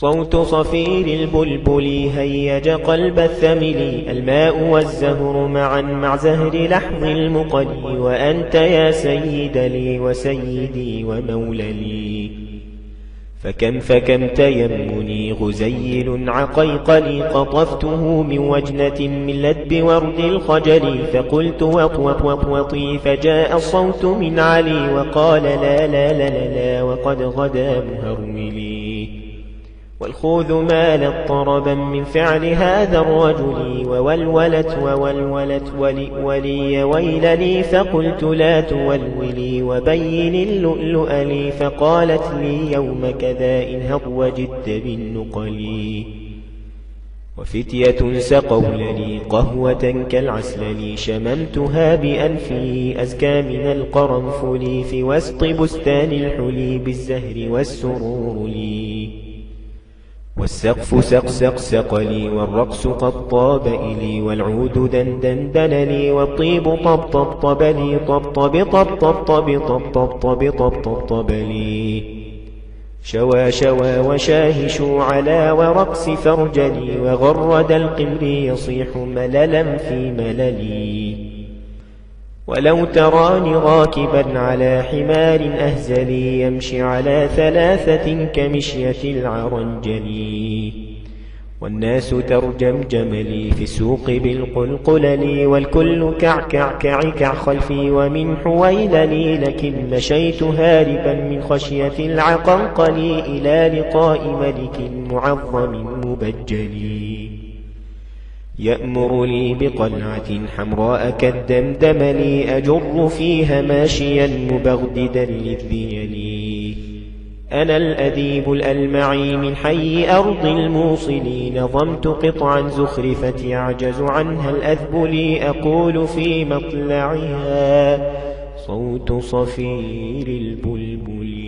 صوت صفير البلبل هيج قلب الثمل، الماء والزهر معا مع زهر لحظ المقل، وأنت يا سيد لي وسيدي ومولى فكم تيمني غزيل عقيقلي، قطفته من وجنة من لدب ورد الخجل، فقلت وطي فجاء الصوت من علي وقال لا لا لا لا, لا وقد غدا مهرملي، والخوذ مالت طربا من فعل هذا الرجل، وولولت ولي ويلني، فقلت لا تولولي وبين اللؤلؤ لي، فقالت لي يوم كذا انهض وجدت بالنقل، وفتية سقوا لي قهوة كالعسل، شممتها بأنفي أزكى من القرنفل، في وسط بستان الحلي بالزهر والسرور لي، والسقف سق لي، والرقص قد طاب إلي، والعود دندن لي، والطيب طب لي، طب لي، شوى وشاهشوا على ورقص فرجلي، وغرد القمر يصيح مللا في مللي، ولو تراني راكبا على حمار أهزلي، يمشي على ثلاثة كمشية العرنجل، والناس ترجمجم لي في السوق بالقلقلل، والكل كعكع خلفي ومن حويللي، لكن مشيت هاربا من خشية العقنقل إلى لقاء ملك معظم مبجل، يأمر لي بقلعة حمراء كالدمدم لي، أجر فيها ماشيا مبغددا للذيل، أنا الأديب الألمعي من حي أرض الموصل، نظمت قطعا زخرفت يعجز عنها الأذبل، أقول في مطلعها صوت صفير البلبل.